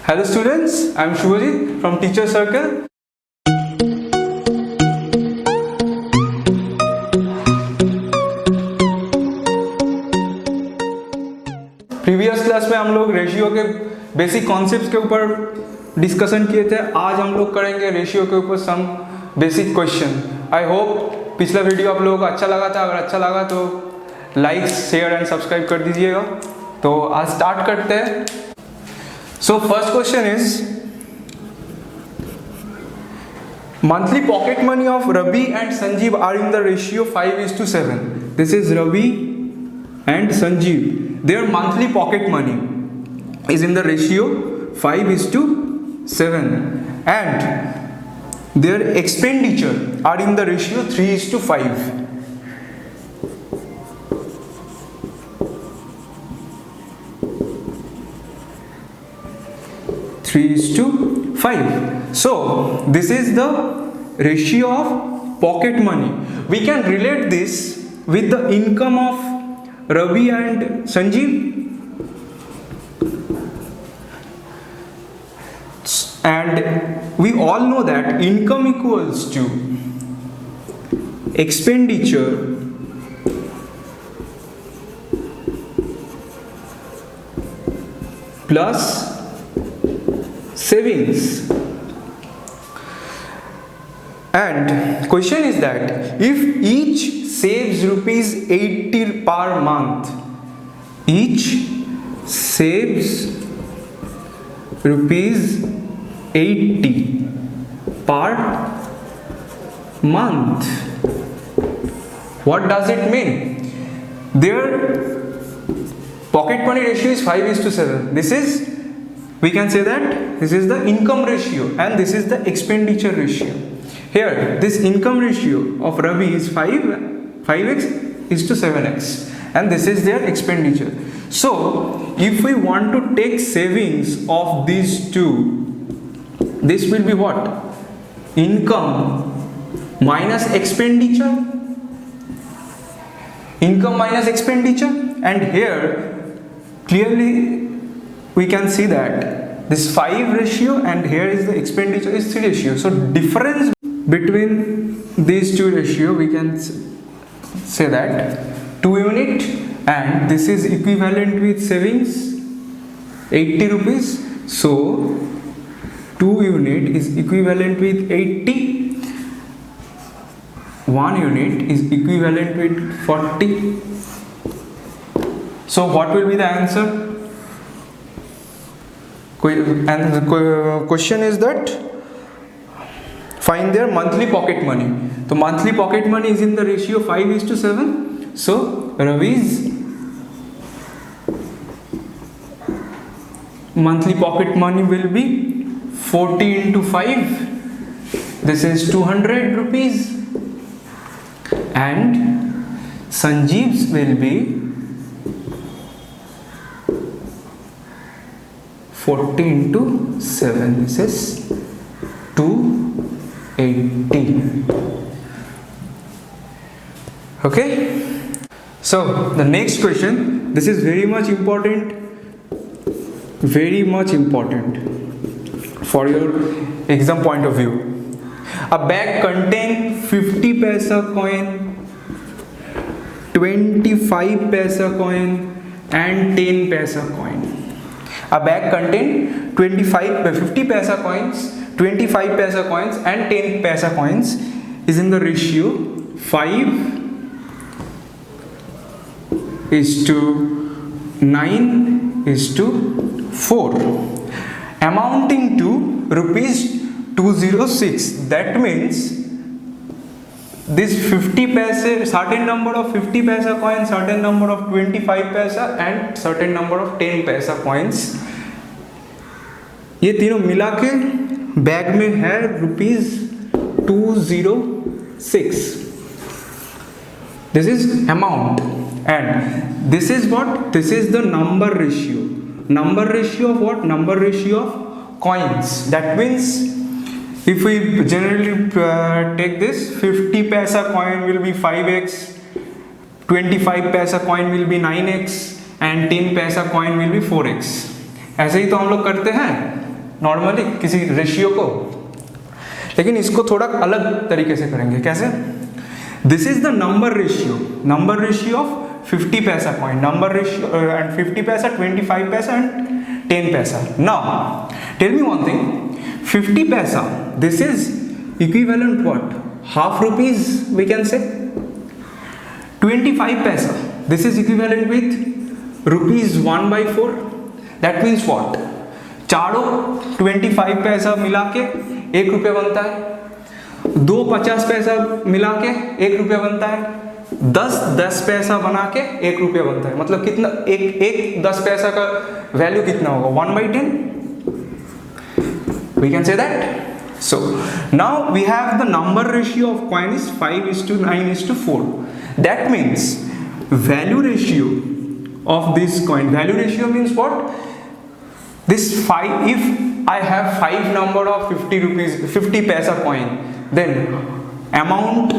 Hello students, I am Shubhajit from Teacher Circle. Previous class में हम लोग ratio के बेसिक कॉन्सेप्ट्स के ऊपर डिस्कशन किए थे. आज हम लोग करेंगे रेशियो के ऊपर some basic question. I hope पिछला वीडियो आप लोगों को अच्छा लगा था. अगर अच्छा लगा तो लाइक, शेयर एंड सब्सक्राइब कर दीजिएगा. तो आज स्टार्ट करते हैं. So first question is monthly pocket money of Ravi and Sanjeev are in the ratio 5:7. This is Ravi and Sanjeev. Their monthly pocket money is in the ratio 5:7 and their expenditure are in the ratio 3:5. So this is the ratio of pocket money. We can relate this with the income of Ravi and Sanjeev, and we all know that income equals to expenditure plus savings. And question is that if each saves rupees 80 per month, each saves rupees 80 per month, what does it mean? Their pocket money ratio is 5:7. This is, we can say that this is the income ratio and this is the expenditure ratio. Here this income ratio of Ravi is 5x is to 7x, and this is their expenditure. So if we want to take savings of these two, this will be what? Income minus expenditure. Income minus expenditure, and here clearly we can see that this 5 ratio and here is the expenditure is 3 ratio. So difference between these two ratio, we can say that 2 unit, and this is equivalent with savings 80 rupees. So 2 unit is equivalent with 80, 1 unit is equivalent with 40. So what will be the answer? And the question is that find their monthly pocket money. So monthly pocket money is in the ratio 5:7. So Ravi's monthly pocket money will be 40 into 5. This is 200 rupees. And Sanjeev's will be 40 into 7. This is 280. Okay, so the next question, this is very much important for your exam point of view. A bag contains 50 paisa coin, 25 paisa coin and 10 paisa coin. A bag contains 50 paisa coins, 25 paisa coins and 10 paisa coins is in the ratio 5:9:4, amounting to rupees 206. That means this 50 paisa, certain number of 50 paisa coins, certain number of 25 paisa and certain number of 10 paisa coins, ये तीनों मिला के bag में है rupees 206. This is amount, and this is what? This is the number ratio. Number ratio of what? Number ratio of coins. That means if we generally take this, 50 paisa coin will be 5x, 25 paisa coin will be 9x and 10 paisa coin will be 4x. ऐसे ही तो हम लोग करते हैं. Normally किसी ratio को, लेकिन इसको थोड़ा अलग तरीके से करेंगे. कैसे? This is the number ratio of 50 पैसा कॉइन, नंबर रेशियो एंड 50 पैसा, 25 पैसा एंड 10 पैसा. Now tell me one thing, 50 पैसा, this is equivalent what? Half rupees we can say. 25 paisa, this is equivalent with rupees 1/4. That means what? चारों 25 पैसा मिला के 1 रुपया बनता है, 2 50 पैसा मिला के 1 रुपया बनता है, 10 पैसा बना के 1 रुपया बनता है. मतलब कितना, एक 10 पैसा का वैल्यू कितना होगा? 1/10. We can say that. So now we have the number ratio of coin is 5:9:4. That means value ratio of this coin, value ratio means what? This 5, if I have 5 number of 50 rupees 50 paisa coin, then amount,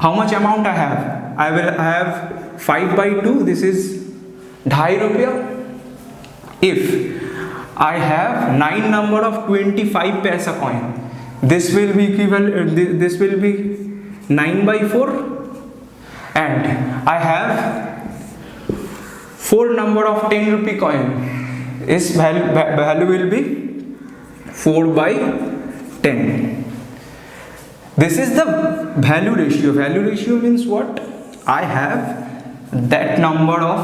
how much amount I have? I will have 5/2, this is 2.5 rupiah. If I have 9 number of 25 paisa coin, this will be equivalent, this will be 9/4, and I have 4 number of 10 rupee coin, its value will be 4/10. This is the value ratio. Value ratio means what? I have that number of,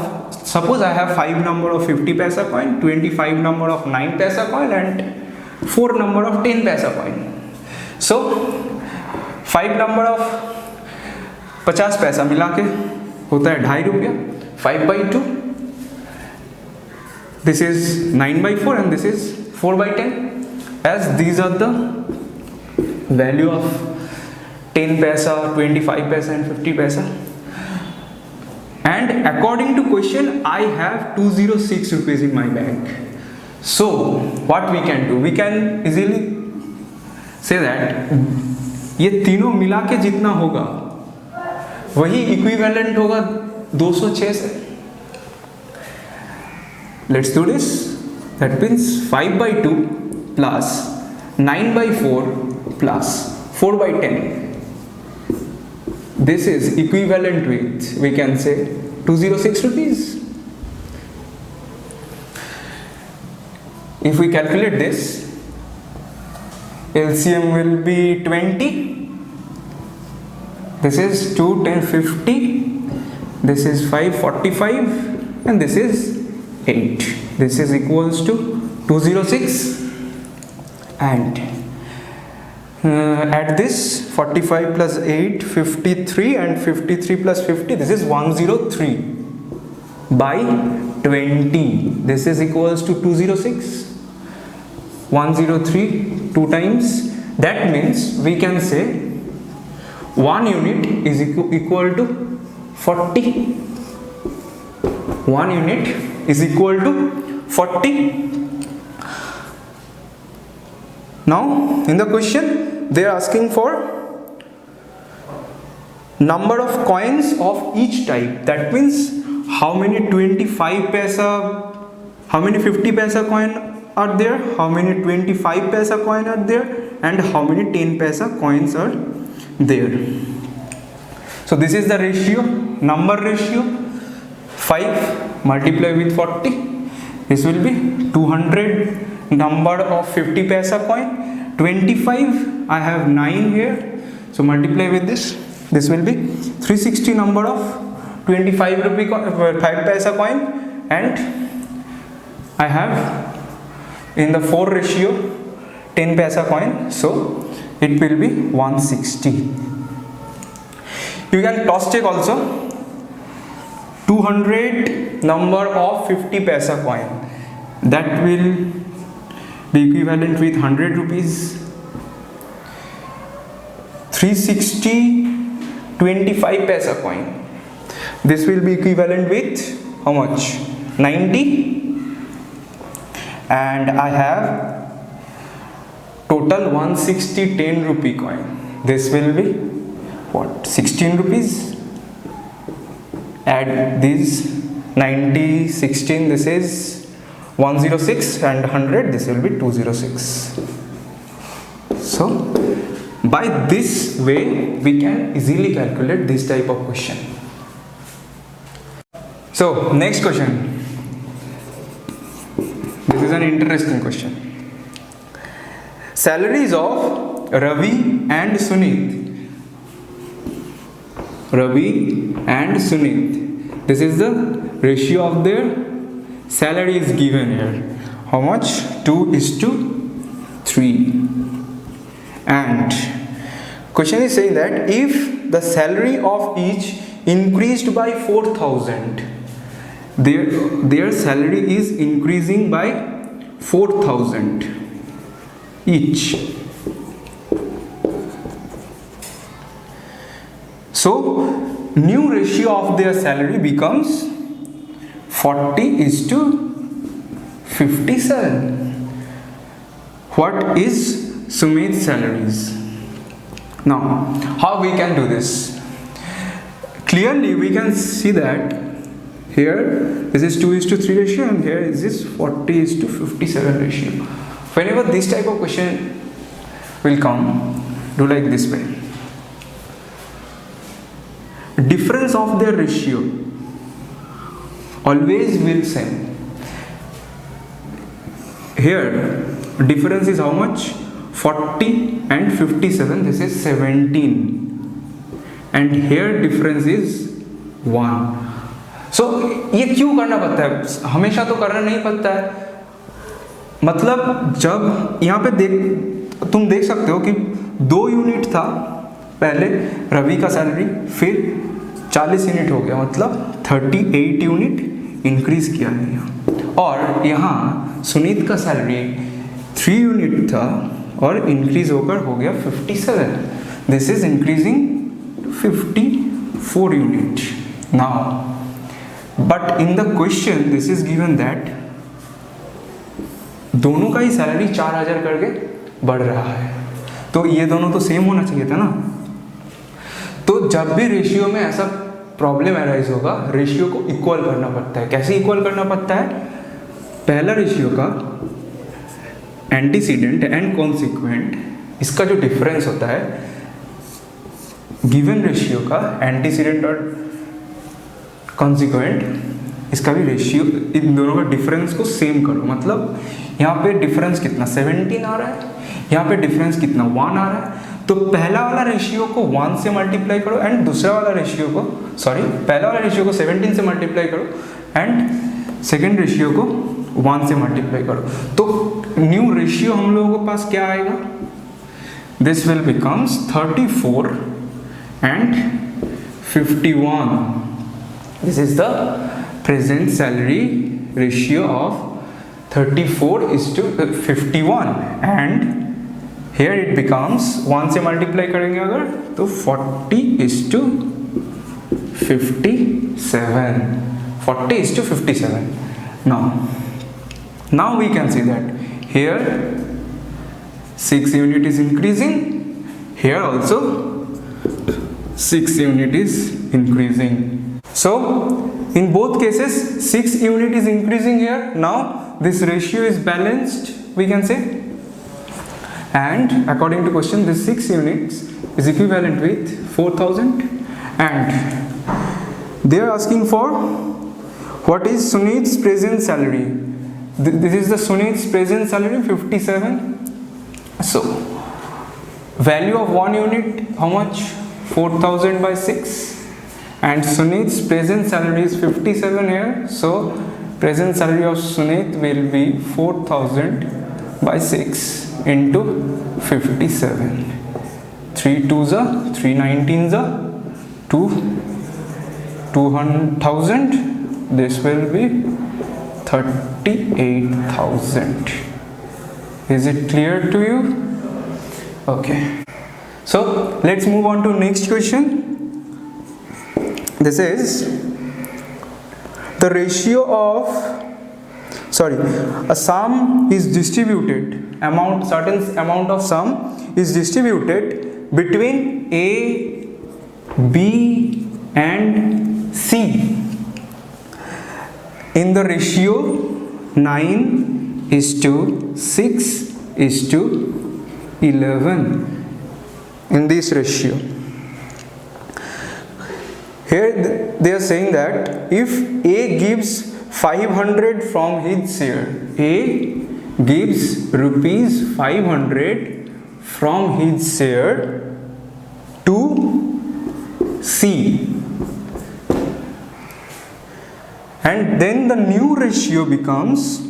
suppose I have 5 number of 50 paisa coin, 25 number of 9 paisa coin and 4 number of 10 paisa coin. So 5 number of 50 पैसा मिला के होता है 2.5 रुपया. 5/2, this is 9/4 and this is 4/10, as these are the value of 10 paisa, 25 paisa and 50 paisa. And according to question, I have 206 rupees in my bank. So what we can do? We can easily say that ये तीनों मिला के जितना होगा वही equivalent होगा 206 से. Let's do this. That means 5/2 plus 9/4 plus 4/10. This is equivalent with, we can say, 206 rupees. If we calculate this, LCM will be 20. This is 2, 10, 50. This is 5, 45, and this is 8. This is equals to 206, and add this 45 plus 8, 53, and 53 plus 50, this is 103 by 20. This is equals to 206. 103 2 times, that means we can say 1 unit is equal to 40. 1 unit is equal to 40. Now in the question they are asking for number of coins of each type. That means how many 25 paisa, how many 50 paisa coin are there, how many 25 paisa coin are there, and how many 10 paisa coins are there. So this is the ratio, number ratio. 5 multiply with 40, this will be 200 number of 50 paisa coin. 25, I have 9 here, so multiply with this, this will be 360 number of 25 rupee 5 paisa coin, and I have in the 4 ratio 10 paisa coin, so it will be 160. You can toss check also. 200 number of 50 paisa coin, that will be equivalent with 100 rupees. 360 25 paisa coin, this will be equivalent with how much? 90. And I have total 160 10 rupee coin, this will be what? 16 rupees. Add these 90, 16, this is 106 and 100, this will be 206. So by this way we can easily calculate this type of question. So next question, this is an interesting question. Salaries of Ravi and Sunit. Ravi and Sunit, this is the ratio of their salary is given here. How much? 2:3. And question is saying that if the salary of each increased by 4,000, their salary is increasing by 4,000 each. So new ratio of their salary becomes 40:57. What is Sumit's salaries? Now, how we can do this? Clearly, we can see that here this is 2:3 ratio, and here is this 40:57 ratio. Whenever this type of question will come, do like this way. Difference of their ratio always will same. Here difference is how much? 40 and 57, this is 17, and here difference is 1. So ये क्यों करना पड़ता है? हमेशा तो करना नहीं पड़ता है. मतलब जब यहाँ पे तुम देख सकते हो कि 2 यूनिट था पहले रवि का सैलरी, फिर 40 यूनिट हो गया, मतलब 38 यूनिट इंक्रीज किया है यहाँ. और यहाँ सुनीत का सैलरी 3 यूनिट था और इंक्रीज होकर हो गया 57. This is increasing 54 unit. Now but in the question this is given that दोनों का ही सैलरी 4,000 करके बढ़ रहा है, तो ये दोनों तो सेम होना चाहिए था ना. तो जब भी रेशियो में ऐसा प्रॉब्लम अराइज होगा, रेशियो को इक्वल करना पड़ता है. कैसे इक्वल करना पड़ता है? पहला रेशियो का एंटीसीडेंट एंड कॉन्सिक्वेंट, इसका जो डिफरेंस होता है गिवन रेशियो का एंटीसीडेंट और कॉन्सिक्वेंट, इसका भी रेशियो, इन दोनों का डिफरेंस को सेम करो. मतलब यहाँ पे डिफरेंस कितना 17 आ रहा है, यहाँ पे डिफरेंस कितना 1 आ रहा है. तो पहला वाला रेशियो को 1 से मल्टीप्लाई करो एंड दूसरा वाला रेशियो को, पहला वाला रेशियो को 17 से मल्टीप्लाई करो एंड सेकेंड रेशियो को 1 से मल्टीप्लाई करो. तो न्यू रेशियो हम लोगों के पास क्या आएगा? This will becomes 34 and 51. This is the present salary ratio of 34:51 and here it becomes 1 से मल्टीप्लाई करेंगे अगर तो 40:57. 40:57. Now we can see that here 6 unit is increasing, here also 6 unit is increasing. So in both cases 6 unit is increasing here. Now this ratio is balanced, we can say. And according to question, this 6 units is equivalent with 4,000, and they are asking for what is Sunit's present salary. This is the Sunit's present salary 57. So value of 1 unit, how much? 4,000 by 6, and Sunit's present salary is 57 here. So present salary of Sunit will be 4,000 by 6 into 57. 3 2s are 3 19s are 2,000. This will be 38,000. Is it clear to you? Okay. So let's move on to next question. This is the ratio of a sum is distributed, certain amount of sum is distributed between A, B and C in the ratio 9:6:11 in this ratio. Here they are saying that if A gives 500 from his share, A gives rupees 500 from his share to C, and then the new ratio becomes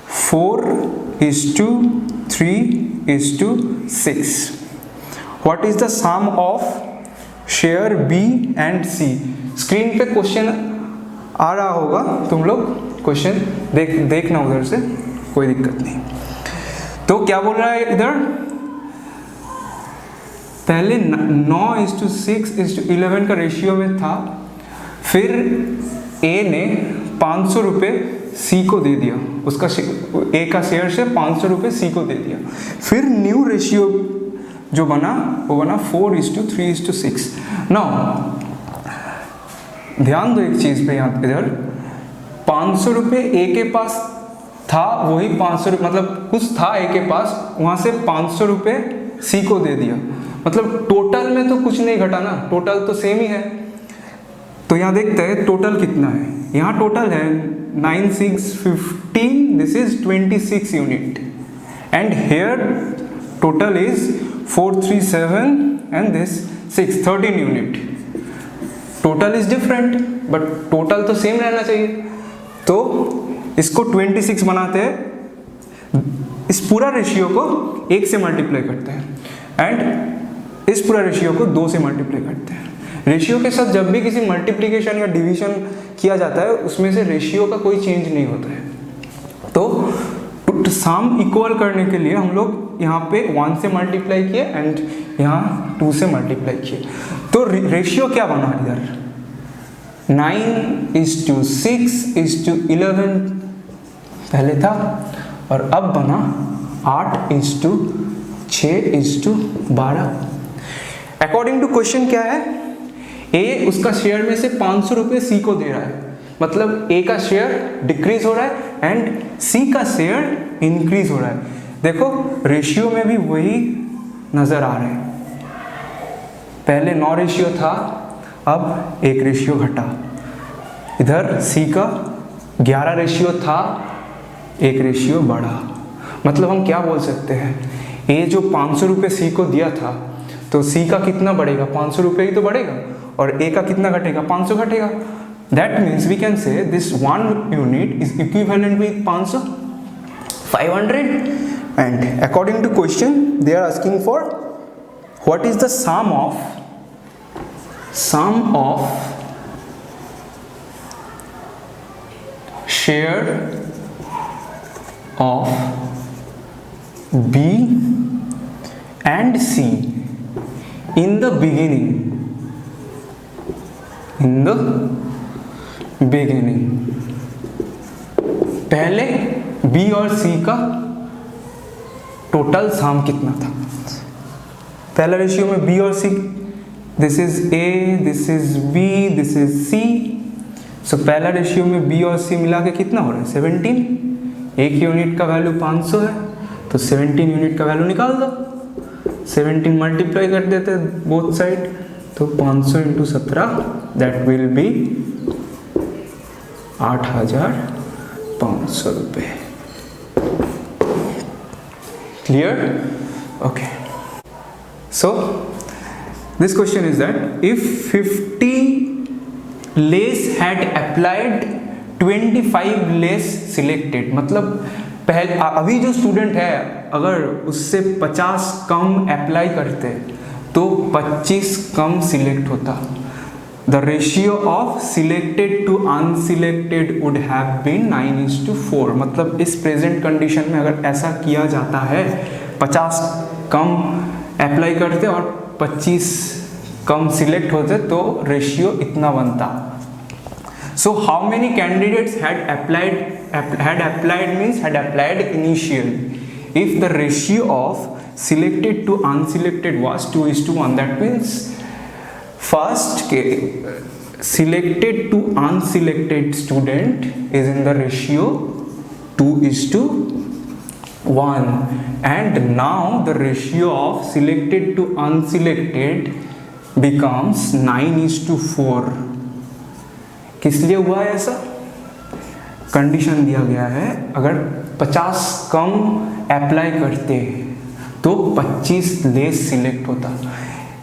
4:3:6. What is the sum of share B and C? Screen पे question आ रहा होगा, तुम लोग question देखना उधर से, कोई दिक्कत नहीं। तो क्या बोल रहा है इधर, पहले 9:6:11 का रेशियो में था, फिर ए ने 500 रुपये सी को दे दिया, उसका ए का शेयर से 500 रुपये सी को दे दिया, फिर न्यू रेशियो जो बना वो बना 4:3:6। नाउ ध्यान दो एक चीज पे, यहाँ इधर 500 रुपये ए के पास था, वही 500 मतलब कुछ था ए के पास, वहां से 500 रुपये सी को दे दिया, मतलब टोटल में तो कुछ नहीं घटा ना, टोटल तो सेम ही है। तो यहाँ देखते हैं टोटल कितना है, यहाँ टोटल है 9,615, this is 26 unit, and here total is 437 and this 13 unit. Total is different but total तो सेम रहना चाहिए, तो इसको 26 बनाते हैं, इस पूरा रेशियो को 1 से मल्टीप्लाई करते हैं एंड इस पूरा रेशियो को 2 से मल्टीप्लाई करते हैं। रेशियो के साथ जब भी किसी मल्टीप्लिकेशन या डिवीजन किया जाता है उसमें से रेशियो का कोई चेंज नहीं होता है। तो सम इक्वल करने के लिए हम लोग यहाँ पे 1 से मल्टीप्लाई किए एंड यहाँ 2 से मल्टीप्लाई किए, तो रेशियो क्या बना इधर 9:6:11 पहले था, और अब बना 8:6:12। अकॉर्डिंग टू क्वेश्चन क्या है, ए उसका शेयर में से 500 रुपये सी को दे रहा है, मतलब ए का शेयर डिक्रीज हो रहा है एंड सी का शेयर इंक्रीज हो रहा है। देखो रेशियो में भी वही नजर आ रहे हैं, पहले 9 रेशियो था, अब 1 रेशियो घटा, इधर सी का 11 रेशियो था, 1 रेशियो बढ़ा। मतलब हम क्या बोल सकते हैं, ए जो 500 रुपये सी को दिया था, तो सी का कितना बढ़ेगा, 500 रुपये ही तो बढ़ेगा, और ए का कितना घटेगा, 500 घटेगा। That means we can say this 1 unit is equivalent with 500, 500, and according to question they are asking for what is the sum of share of B and C in the beginning, पहले B और C का total sum कितना था। पहला ratio में B और C, this is A, this is B, this is C, so पहला ratio में बी और सी मिला के कितना हो रहा है 17, 1 यूनिट का वैल्यू 500 है, तो 17 यूनिट का वैल्यू निकाल दो, 17 मल्टीप्लाई कर देते बोथ साइड, तो 500 × 17 दैट विल बी 8,500 रुपये। Clear? Okay, so this question is that if 50 less had applied 25 less selected, मतलब पहले अभी जो स्टूडेंट है अगर उससे 50 कम अप्लाई करते तो 25 कम सिलेक्ट होता। The ratio of selected to unselected would have been 9:4, मतलब इस प्रेजेंट कंडीशन में अगर ऐसा किया जाता है, 50 कम अप्लाई करते और 25 कम सिलेक्ट होते तो रेशियो इतना बनता। So how many candidates had applied means had applied initially. If the ratio of selected to unselected was 2:1, that means first selected to unselected student is in the ratio 2:1, and now the ratio of selected to unselected becomes 9:4. किस लिए हुआ है ऐसा? Condition दिया गया है, अगर 50 कम apply करते तो 25 लेस सिलेक्ट होता।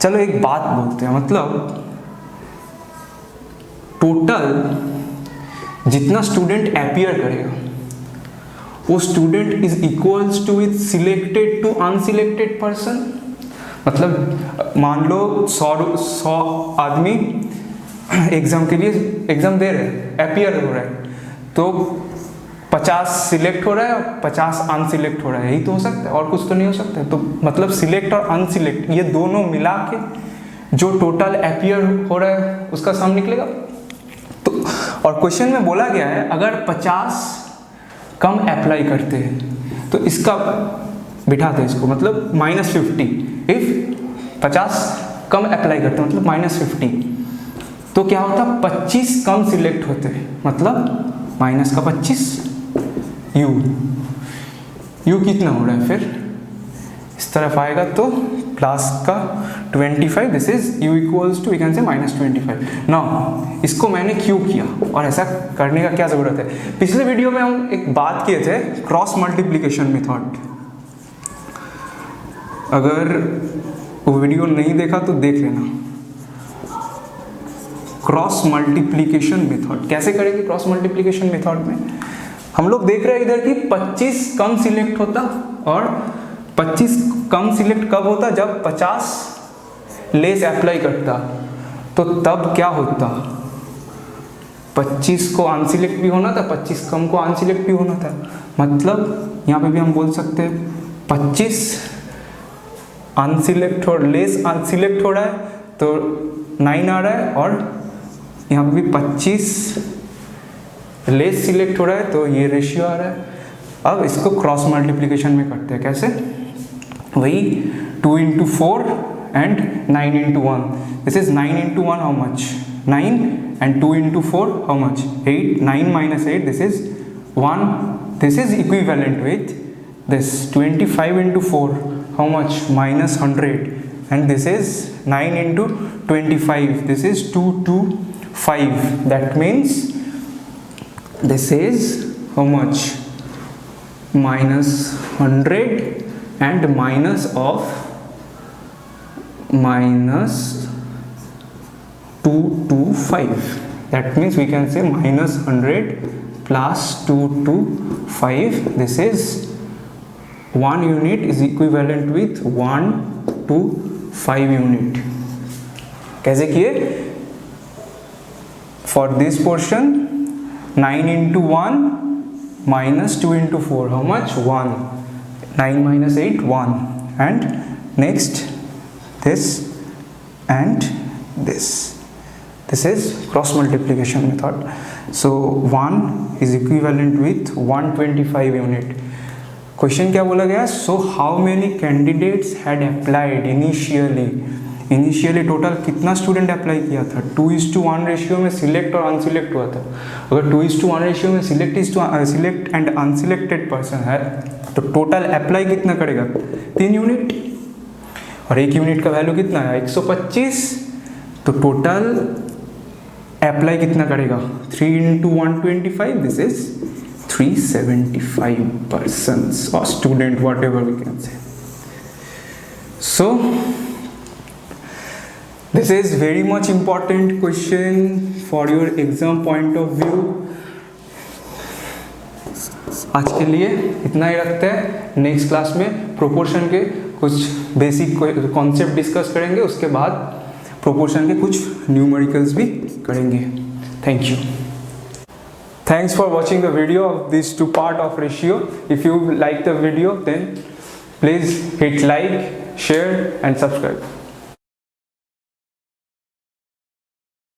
चलो एक बात बोलते हैं, मतलब टोटल जितना स्टूडेंट अपीयर करेगा वो student is equals to with selected to unselected person. मतलब मान लो 100 आदमी एग्जाम के लिए एग्जाम दे रहे हैं, अपीयर हो रहा है, तो 50 सिलेक्ट हो रहा है और 50 अनसिलेक्ट हो रहा है, यही तो हो सकता है, और कुछ तो नहीं हो सकता है। तो मतलब सिलेक्ट और अनसिलेक्ट ये दोनों मिला के जो टोटल अपीयर हो रहा है उसका सम निकलेगा। तो और क्वेश्चन में बोला गया है अगर 50 कम अप्लाई करते हैं तो इसका बिठाते इसको, मतलब -50। इफ 50 कम अप्लाई करते हैं मतलब -50, तो क्या होता, 25 कम सिलेक्ट होते हैं, मतलब माइनस का 25 यू कितना हो रहा है, फिर इस तरफ आएगा तो प्लस का 25, this is u equals to we can say -25। Now इसको मैंने क्यों किया और ऐसा करने का क्या ज़रूरत है? पिछले वीडियो में हम एक बात किए थे क्रॉस मल्टीप्लिकेशन मेथड। अगर वो वीडियो नहीं देखा तो देख लेना। क्रॉस मल्टीप्लिकेशन मेथड कैसे करेंगे? क्रॉस मल्टीप्लिकेशन मेथड में हम लोग देख रहे हैं इधर कि 25 कम सिलेक्ट होता, और 25 कम सिलेक्ट कब होता, जब 50 लेस अप्लाई करता, तो तब क्या होता, 25 को अनसिलेक्ट भी होना था, 25 कम को अनसिलेक्ट भी होना था। मतलब यहाँ पे भी हम बोल सकते हैं 25 अनसिलेक्ट और लेस अनसिलेक्ट हो रहा है तो 9 आ रहा है, और यहाँ पे भी 25 लेस सिलेक्ट हो रहा है तो ये रेशियो आ रहा है। अब इसको क्रॉस मल्टीप्लिकेशन में करते हैं, कैसे? वही 2 into 4 and 9 into 1. This is 9 into 1 how much? 9, and 2 into 4 how much? 8. 9 minus 8, this is 1. This is equivalent with this 25 into 4 how much? -100. And this is 9 into 25, this is 225. That means this is how much? -100 and minus of -225. That means we can say -100 plus 225. This is 1 unit is equivalent with 1 to 5 unit. कैसे किए? For this portion 9 into 1 minus 2 into 4 how much? 1. 9 minus 8 1, and next this and this is cross multiplication method. So 1 is equivalent with 125 unit. Question क्या बोला गया? So how many candidates had applied initially total कितना student apply किया था? 2:1 ratio में select और unselect हुआ था। अगर 2:1 रेशियो में सिलेक्ट एंड अनसिलेक्टेड पर्सन है तो टोटल अप्लाई कितना करेगा? 3 यूनिट, और 1 यूनिट का वैल्यू कितना है? 125। तो टोटल अप्लाई कितना करेगा? 3 into 125, this is 375 persons or student, whatever we can say. So this is very much important question for your exam point of view. आज के लिए इतना ही रखते हैं। नेक्स्ट क्लास में प्रोपोर्शन के कुछ बेसिक कॉन्सेप्ट डिस्कस करेंगे, उसके बाद प्रोपोर्शन के कुछ न्यूमेरिकल्स भी करेंगे। Thank you. Thanks for watching the video of these 2 parts of ratio. If you like the video, then please hit like, share and subscribe.